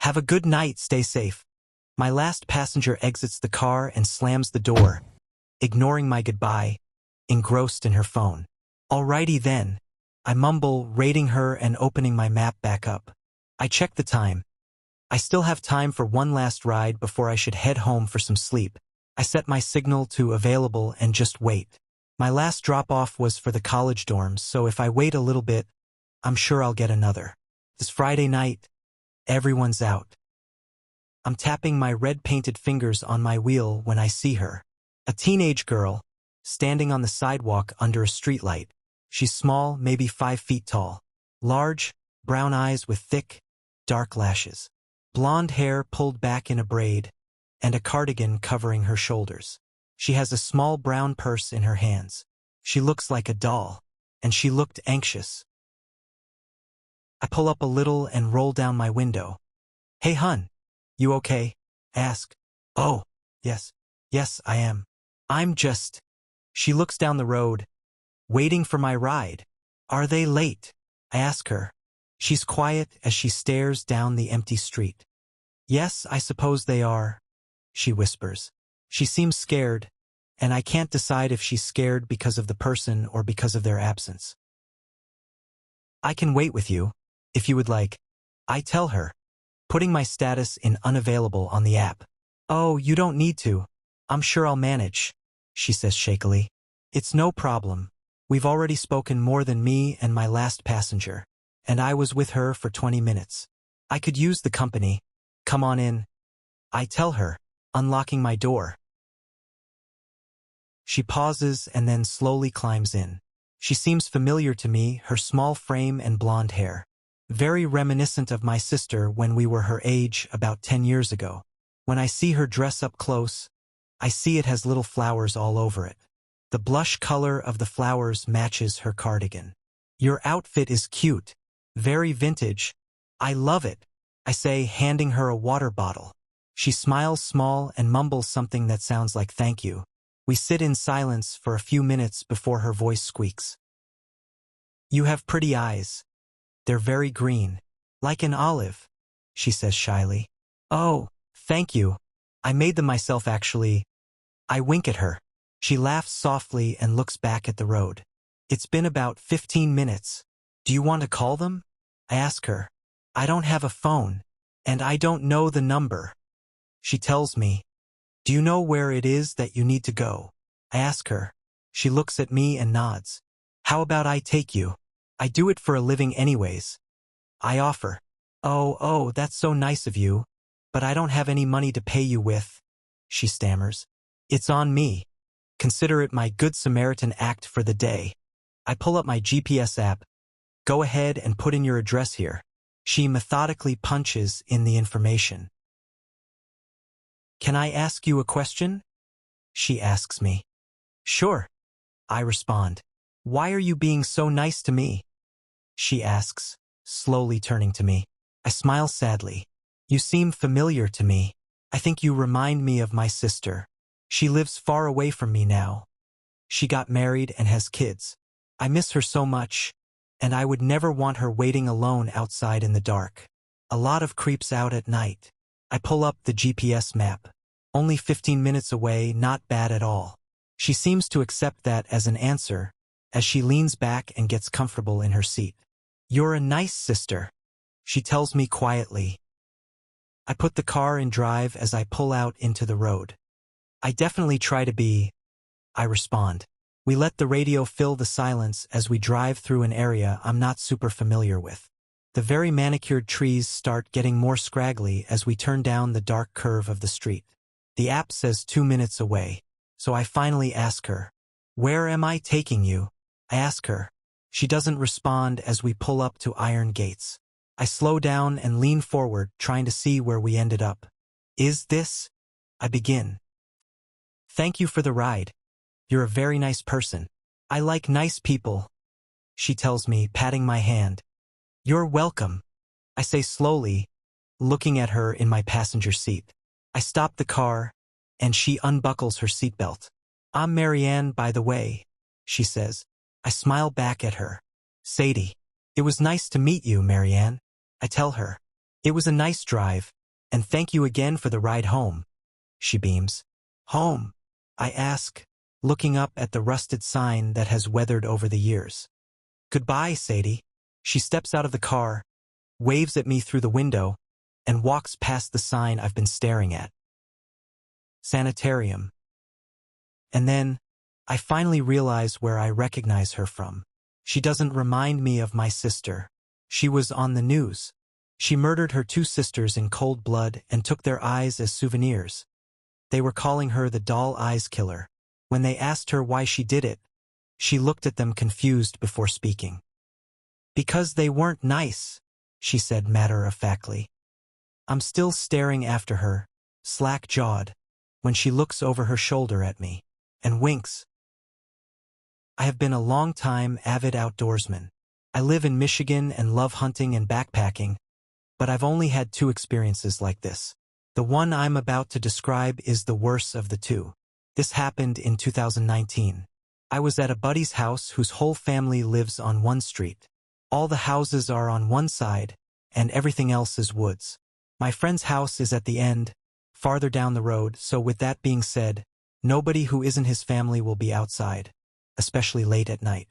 Have a good night, stay safe. My last passenger exits the car and slams the door, ignoring my goodbye, engrossed in her phone. Alrighty then. I mumble, rating her and opening my map back up. I check the time. I still have time for one last ride before I should head home for some sleep. I set my signal to available and just wait. My last drop-off was for the college dorms, so if I wait a little bit, I'm sure I'll get another. This Friday night, everyone's out. I'm tapping my red-painted fingers on my wheel when I see her. A teenage girl, standing on the sidewalk under a streetlight. She's small, maybe 5 feet tall. Large, brown eyes with thick, dark lashes. Blonde hair pulled back in a braid, and a cardigan covering her shoulders. She has a small brown purse in her hands. She looks like a doll, and she looked anxious. I pull up a little and roll down my window. Hey hun, you okay? Ask. Oh, yes, I am. I'm just... She looks down the road, waiting for my ride. Are they late? I ask her. She's quiet as she stares down the empty street. Yes, I suppose they are, she whispers. She seems scared, and I can't decide if she's scared because of the person or because of their absence. I can wait with you, if you would like, I tell her, putting my status in unavailable on the app. Oh, you don't need to. I'm sure I'll manage, she says shakily. It's no problem. We've already spoken more than me and my last passenger, and I was with her for 20 minutes. I could use the company. Come on in, I tell her, unlocking my door. She pauses and then slowly climbs in. She seems familiar to me, her small frame and blonde hair. Very reminiscent of my sister when we were her age about 10 years ago. When I see her dress up close, I see it has little flowers all over it. The blush color of the flowers matches her cardigan. Your outfit is cute. Very vintage. I love it, I say, handing her a water bottle. She smiles small and mumbles something that sounds like thank you. We sit in silence for a few minutes before her voice squeaks. You have pretty eyes. They're very green. Like an olive, she says shyly. Oh, thank you. I made them myself actually. I wink at her. She laughs softly and looks back at the road. It's been about 15 minutes. Do you want to call them? I ask her. I don't have a phone, and I don't know the number. She tells me. Do you know where it is that you need to go? I ask her. She looks at me and nods. How about I take you? I do it for a living anyways. I offer. Oh, that's so nice of you, but I don't have any money to pay you with, she stammers. It's on me. Consider it my Good Samaritan act for the day. I pull up my GPS app. Go ahead and put in your address here. She methodically punches in the information. Can I ask you a question? She asks me. Sure, I respond. Why are you being so nice to me? She asks, slowly turning to me. I smile sadly. You seem familiar to me. I think you remind me of my sister. She lives far away from me now. She got married and has kids. I miss her so much, and I would never want her waiting alone outside in the dark. A lot of creeps out at night. I pull up the GPS map. Only 15 minutes away, not bad at all. She seems to accept that as an answer, as she leans back and gets comfortable in her seat. You're a nice sister, she tells me quietly. I put the car in drive as I pull out into the road. I definitely try to be, I respond. We let the radio fill the silence as we drive through an area I'm not super familiar with. The very manicured trees start getting more scraggly as we turn down the dark curve of the street. The app says 2 minutes away, so I finally ask her, where am I taking you? I ask her. She doesn't respond as we pull up to iron gates. I slow down and lean forward, trying to see where we ended up. Is this? I begin. Thank you for the ride. You're a very nice person. I like nice people, she tells me, patting my hand. You're welcome, I say slowly, looking at her in my passenger seat. I stop the car, and she unbuckles her seatbelt. I'm Marianne, by the way, she says. I smile back at her. Sadie. It was nice to meet you, Marianne, I tell her. It was a nice drive, and thank you again for the ride home, she beams. Home? I ask, looking up at the rusted sign that has weathered over the years. Goodbye, Sadie. She steps out of the car, waves at me through the window, and walks past the sign I've been staring at. Sanitarium. And then, I finally realize where I recognize her from. She doesn't remind me of my sister. She was on the news. She murdered her 2 sisters in cold blood and took their eyes as souvenirs. They were calling her the doll eyes killer. When they asked her why she did it, she looked at them confused before speaking. Because they weren't nice, she said matter-of-factly. I'm still staring after her, slack-jawed, when she looks over her shoulder at me and winks. I have been a long-time avid outdoorsman. I live in Michigan and love hunting and backpacking, but I've only had 2 experiences like this. The one I'm about to describe is the worst of the 2. This happened in 2019. I was at a buddy's house whose whole family lives on one street. All the houses are on one side, and everything else is woods. My friend's house is at the end, farther down the road, so with that being said, nobody who isn't his family will be outside, especially late at night.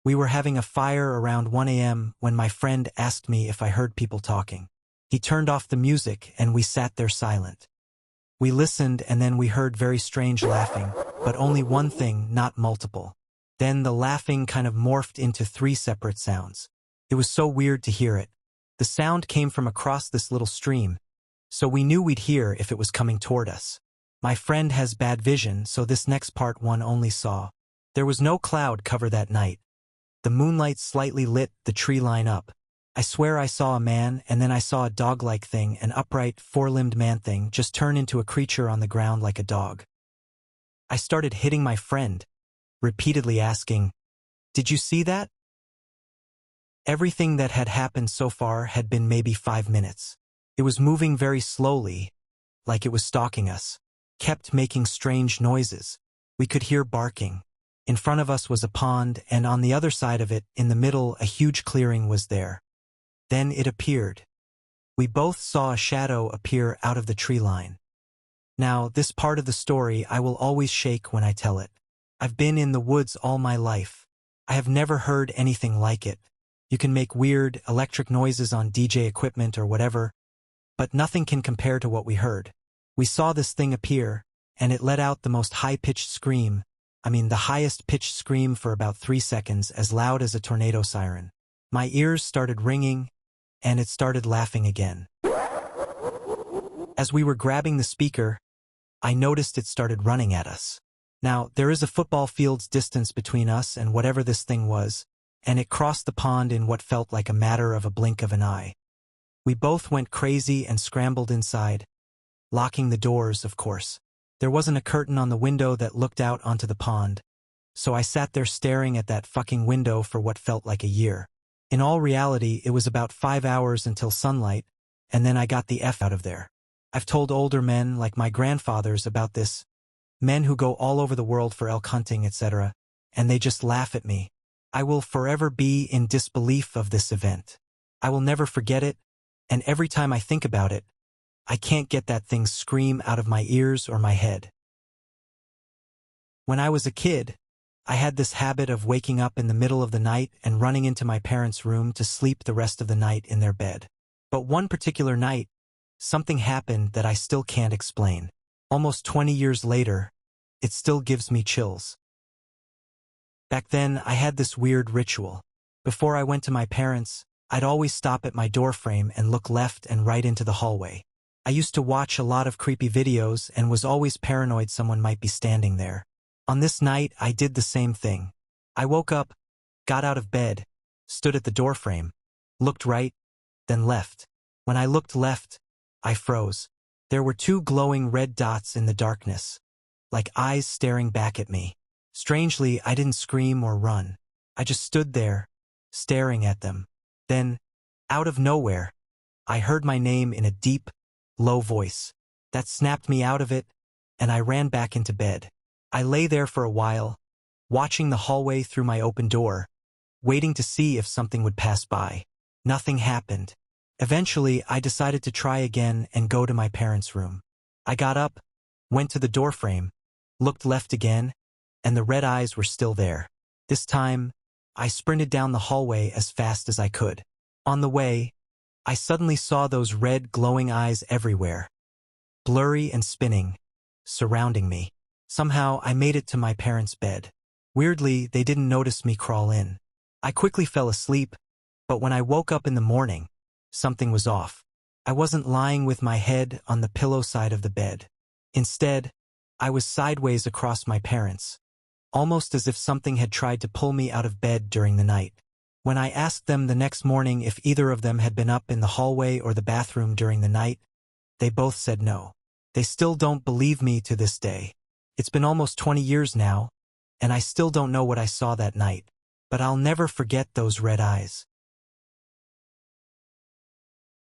We were having a fire around 1 a.m. when my friend asked me if I heard people talking. He turned off the music and we sat there silent. We listened and then we heard very strange laughing, but only one thing, not multiple. Then the laughing kind of morphed into 3 separate sounds. It was so weird to hear it. The sound came from across this little stream, so we knew we'd hear if it was coming toward us. My friend has bad vision, so this next part one only saw. There was no cloud cover that night. The moonlight slightly lit the tree line up. I swear I saw a man, and then I saw a dog-like thing, an upright, 4-limbed man thing, just turn into a creature on the ground like a dog. I started hitting my friend, repeatedly asking, "Did you see that?" Everything that had happened so far had been maybe 5 minutes. It was moving very slowly, like it was stalking us. Kept making strange noises. We could hear barking. In front of us was a pond, and on the other side of it, in the middle, a huge clearing was there. Then it appeared. We both saw a shadow appear out of the tree line. Now, this part of the story I will always shake when I tell it. I've been in the woods all my life. I have never heard anything like it. You can make weird, electric noises on DJ equipment or whatever, but nothing can compare to what we heard. We saw this thing appear, and it let out the most high-pitched scream. I mean, the highest-pitched scream for about 3 seconds, as loud as a tornado siren. My ears started ringing, and it started laughing again. As we were grabbing the speaker, I noticed it started running at us. Now, there is a football field's distance between us and whatever this thing was, and it crossed the pond in what felt like a matter of a blink of an eye. We both went crazy and scrambled inside, locking the doors, of course. There wasn't a curtain on the window that looked out onto the pond, so I sat there staring at that fucking window for what felt like a year. In all reality, it was about 5 hours until sunlight, and then I got the F out of there. I've told older men, like my grandfathers, about this. Men who go all over the world for elk hunting, etc., and they just laugh at me. I will forever be in disbelief of this event. I will never forget it, and every time I think about it, I can't get that thing's scream out of my ears or my head. When I was a kid, I had this habit of waking up in the middle of the night and running into my parents' room to sleep the rest of the night in their bed. But one particular night, something happened that I still can't explain. Almost 20 years later, it still gives me chills. Back then, I had this weird ritual. Before I went to my parents', I'd always stop at my doorframe and look left and right into the hallway. I used to watch a lot of creepy videos and was always paranoid someone might be standing there. On this night, I did the same thing. I woke up, got out of bed, stood at the doorframe, looked right, then left. When I looked left, I froze. There were 2 glowing red dots in the darkness, like eyes staring back at me. Strangely, I didn't scream or run. I just stood there, staring at them. Then, out of nowhere, I heard my name in a deep, low voice. That snapped me out of it, and I ran back into bed. I lay there for a while, watching the hallway through my open door, waiting to see if something would pass by. Nothing happened. Eventually, I decided to try again and go to my parents' room. I got up, went to the doorframe, looked left again, and the red eyes were still there. This time, I sprinted down the hallway as fast as I could. On the way, I suddenly saw those red glowing eyes everywhere, blurry and spinning, surrounding me. Somehow, I made it to my parents' bed. Weirdly, they didn't notice me crawl in. I quickly fell asleep, but when I woke up in the morning, something was off. I wasn't lying with my head on the pillow side of the bed. Instead, I was sideways across my parents, almost as if something had tried to pull me out of bed during the night. When I asked them the next morning if either of them had been up in the hallway or the bathroom during the night, they both said no. They still don't believe me to this day. It's been almost 20 years now, and I still don't know what I saw that night. But I'll never forget those red eyes.